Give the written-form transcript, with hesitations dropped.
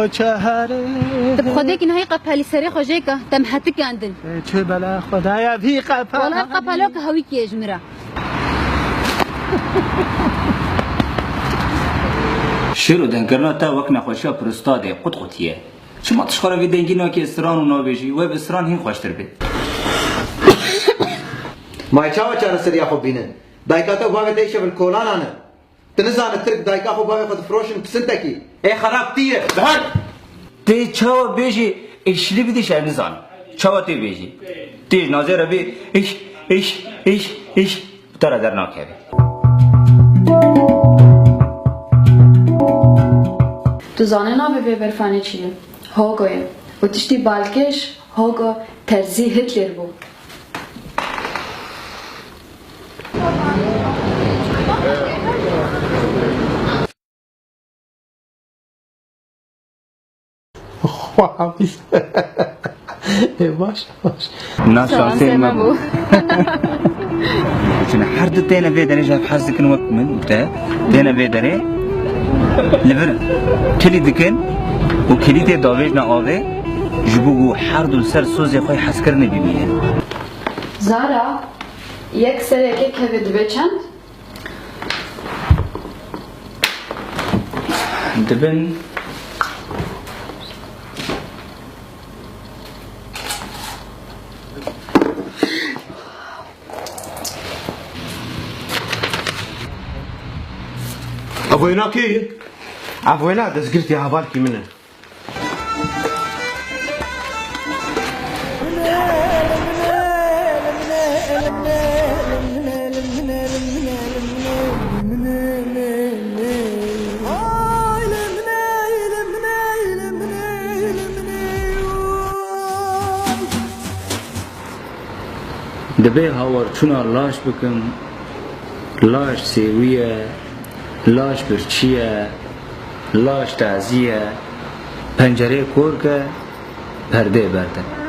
چهره طب خودی که نهی قپلی سری خوشی که تم حتی کندن چه بلا خدایا بی قپل والله قپلو که هوی کیش مرا شروع دنگرنا تا وقت نخوشی پرستاده قطیه شما تشخوره وی دنگی نا که استران و نابیجی و بستران هین خوشتر بید مای چاوا چرا سریا خو بینن دایکاتا باغ دیشه بل کولان انا تنزان ترک دایکا خو باغ خود فروشن پسنتکی ای خراب تیه دهر تی چاوا بیجی اشلی بیدی شهر نزان چاوا تی بیجی تی ناظر بی ایش بطاره در ناکه Tu zane nave vê berfanê çi ye? Hogo ye. û tiştî balkêş Hogo terzî Hitler bû. باش باش ناشانسی ما بو چون هر دو تینا ویدنی جاب حز دکن وقت من بتا تینا ویدنی لبر کلی دکن و کلی تی داویج نا آوه جبو هر دو سر سوزی خوی حس کرنه بیمیه Zara, yek sereke kevê dibe çend? دبن ابوینا کی ابوینا دزگرتی حوال کی منه دبی هاور چونا لاش بکن لاش سیویه لاش برچیه لاش تعزیه پنجره کور که پرده برده